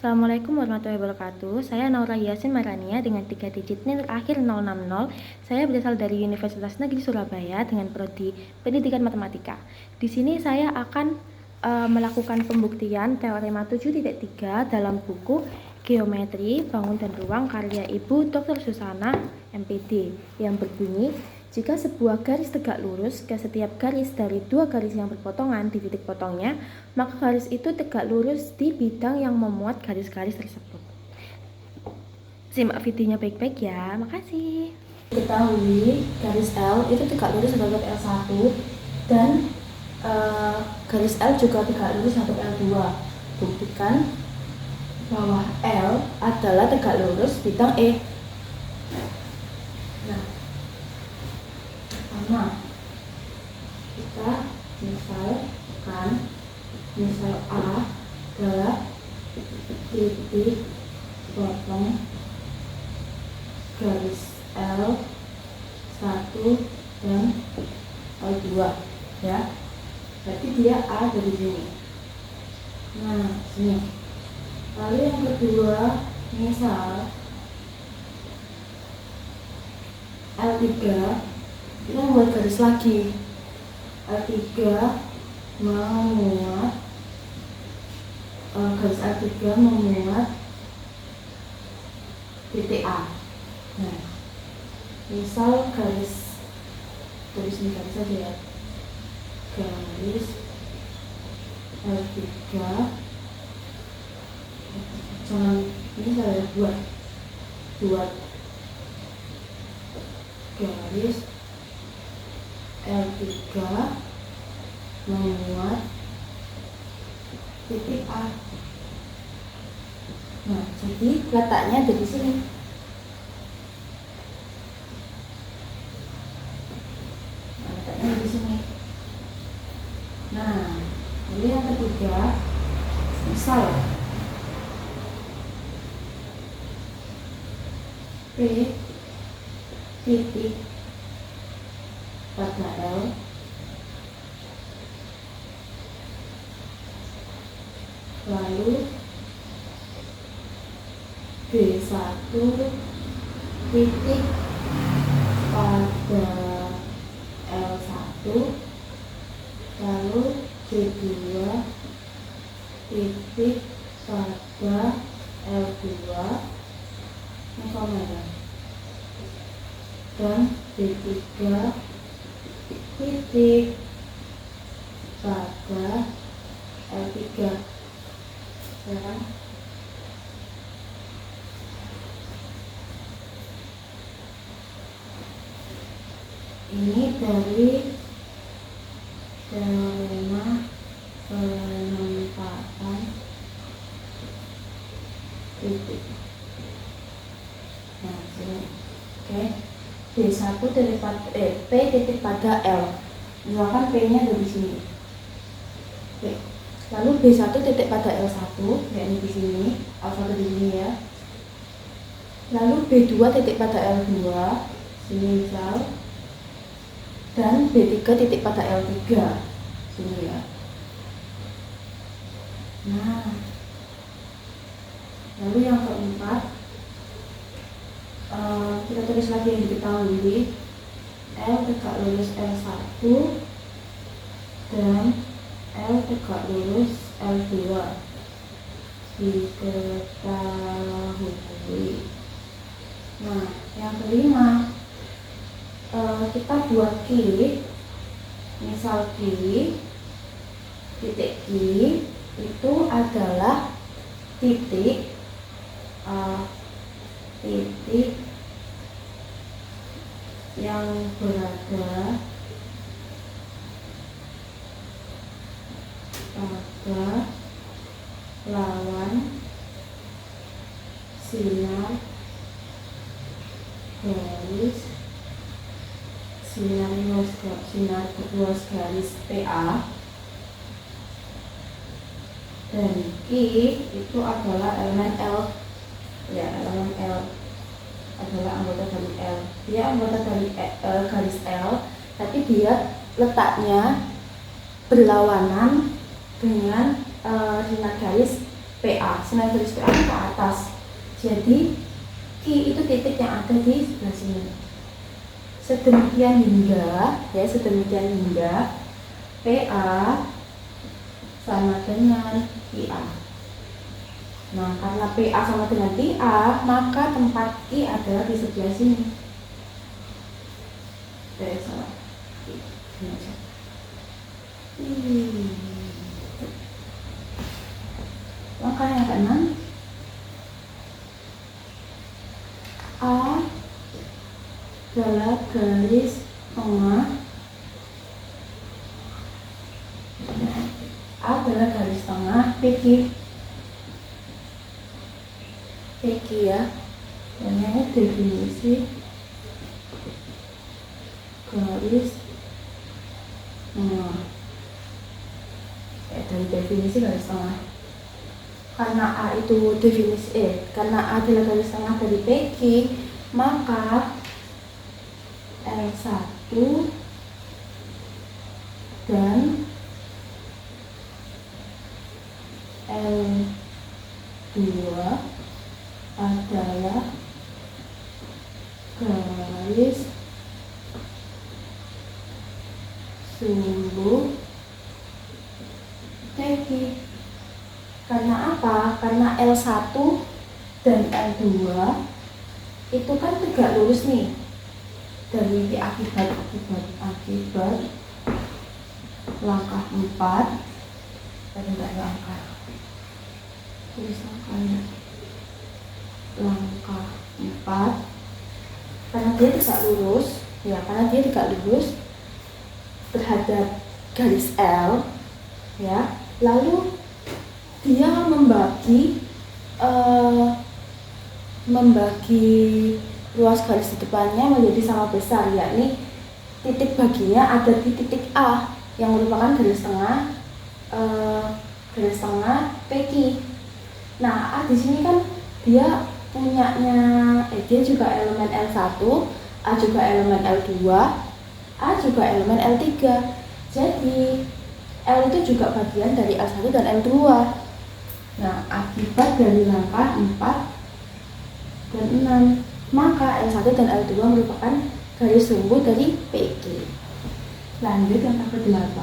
Assalamualaikum warahmatullahi wabarakatuh. Saya Naura Yasin Marania dengan 3 digit NIM akhir 060. Saya berasal dari Universitas Negeri Surabaya dengan prodi Pendidikan Matematika. Di sini saya akan melakukan pembuktian teorema 7.3 dalam buku Geometri Bangun dan Ruang karya Ibu Dr. Susana MPD yang berbunyi, jika sebuah garis tegak lurus ke setiap garis dari dua garis yang berpotongan di titik potongnya, maka garis itu tegak lurus di bidang yang memuat garis-garis tersebut. Simak videonya baik-baik ya, makasih. Ketahui garis L itu tegak lurus terhadap L1 dan garis L juga tegak lurus terhadap L2. Buktikan bahwa L adalah tegak lurus bidang E. Nah, pertama kita misal A adalah titik potong garis L1 dan L2 ya, berarti dia A dari sini. Nah, sini. Lalu yang kedua, misal L3, kita membuat garis lagi. L3 memuat garis L3 memuat titik A. Nah, misal garis ini garis saja ya. Garis L3, jangan ini saya buat garis L3 memuat titik A. Nah, jadi letaknya ada di sini. Letaknya di sini. Nah, lalu yang ketiga, misal P titik pada L lalu B1 titik pada L1 lalu B2 titik pada L2 ini komen ya, dan B3 titik pada L3. Sekarang ini dari teorema penempatan titik. Nah, sini. Oke. B1 titik pada P titik pada L. Misalkan P-nya ada di sini. Oke. Lalu B1 titik pada L1, yakni di sini, L1 di sini ya. Lalu B2 titik pada L2, sini misal. Dan B3 titik pada L3, sini ya. Nah, lalu yang keempat, kita tulis lagi yang diketahui, L tegak lurus L1 dan L tegak lurus L2 diketahui. Nah, yang kelima, kita buat kiri, misal kiri, titik kiri itu adalah titik yang berada pada lawan sinar luas garis PA, dan Q itu adalah elemen L ya, elemen L adalah anggota dari L. Dia anggota dari garis L, tapi dia letaknya berlawanan dengan sinar garis PA. Sinar garis PA ke atas. Jadi Q itu titik yang ada di sebelah sini. Sedemikian hingga PA sama dengan QA. Nah, karena PA sama dengan QA, maka tempat Q adalah di sebelah sini. Langkah yang keenam, A adalah garis tengah PQ ya. Dan ini definisi garis tengah. Dari definisi garis tengah. Karena A itu karena A adalah garis tengah dari PQ, maka L1 dan L2 adalah garis sumbu PQ. Karena apa? Karena L1 dan L2 itu kan tegak lurus nih. Dari akibat langkah 4 dan enggak langkah. Tulis langkahnya. Langkah 4 karena dia tegak lurus terhadap garis L ya. Lalu dia membagi ruas garis di depannya menjadi sama besar, yakni titik baginya ada di titik A yang merupakan garis tengah PQ. Nah, A di sini kan dia dia juga elemen L1, A juga elemen L2, A juga elemen L3. Jadi L itu juga bagian dari L1 dan L2. Nah, akibat dari langkah 4 dan 6, maka L1 dan L2 merupakan garis sumbu dari PQ. Lanjut yang ke-8.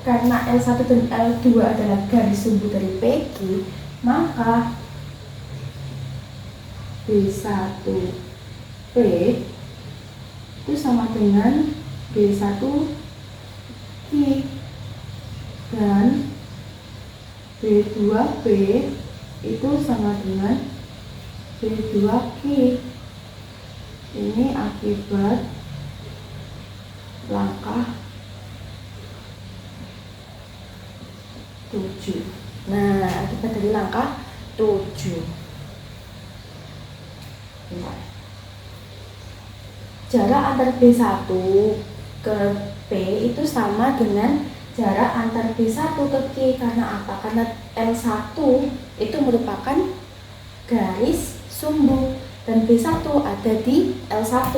Karena L1 dan L2 adalah garis sumbu dari PQ, maka B1P itu sama dengan B1Q dan B2P itu sama dengan B2Q. Ini akibat langkah 7. Nah, akibat dari langkah 7. Jarak antar B1 ke P itu sama dengan jarak antar B1 ke Q. Karena apa? Karena L1 itu merupakan garis sumbu dan B1 ada di L1.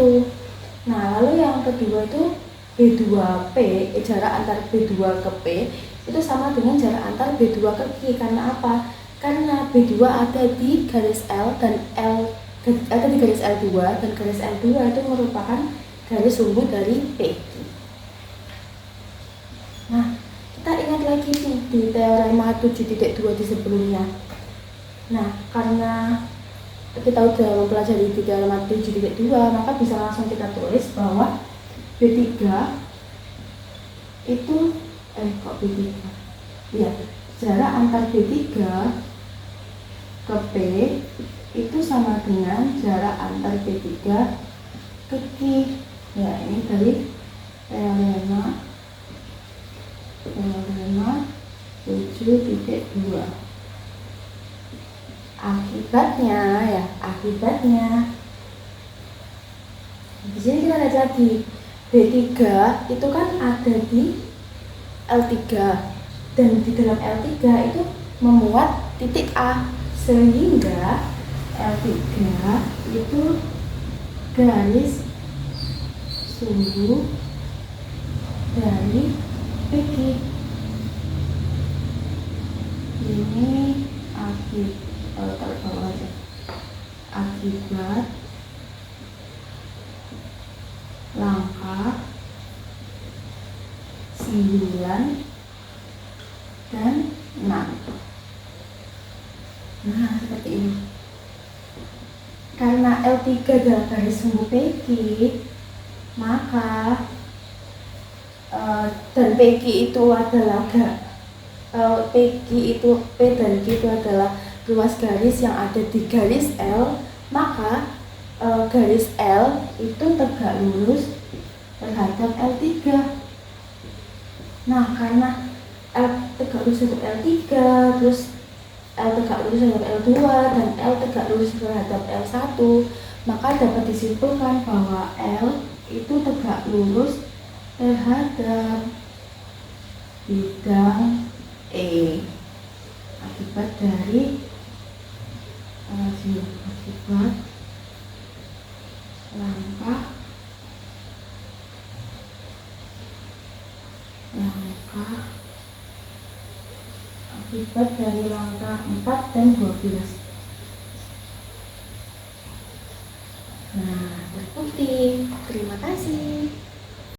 Nah, lalu yang kedua itu B2P, jarak antar B2 ke P itu sama dengan jarak antar B2 ke Q. Karena apa? Karena B2 ada di garis L dan ada di garis L2 dan garis L2 itu merupakan garis sumbu dari PQ. Nah, kita ingat lagi nih di teorema 7.2 di sebelumnya. Nah, karena kita udah mempelajari di teorema 7.2, maka bisa langsung kita tulis bahwa B3 itu B3. Ya, jarak antar B3 ke P itu sama dengan jarak antar B3 ke Q. Ya, ini dari teorema 7.2. Akibatnya di sini kita lihat lagi, B3 itu kan ada di L3 dan di dalam L3 itu memuat titik A, sehingga L3 itu garis sumbu dari PQ. Ini akibat langkah 9 dan 6. Nah, seperti ini. Karena L3 adalah garis sumbu PQ, maka dan PQ itu adalah P dan Q itu adalah ruas garis yang ada di garis L, maka garis L itu tegak lurus terhadap L3. Nah, karena L tegak lurus terhadap L3, terus L tegak lurus terhadap L2, dan L tegak lurus terhadap L1, maka dapat disimpulkan bahwa L itu tegak lurus terhadap bidang E akibat dari akibat langkah 4 dan 12. Nah, terbukti. Terima kasih.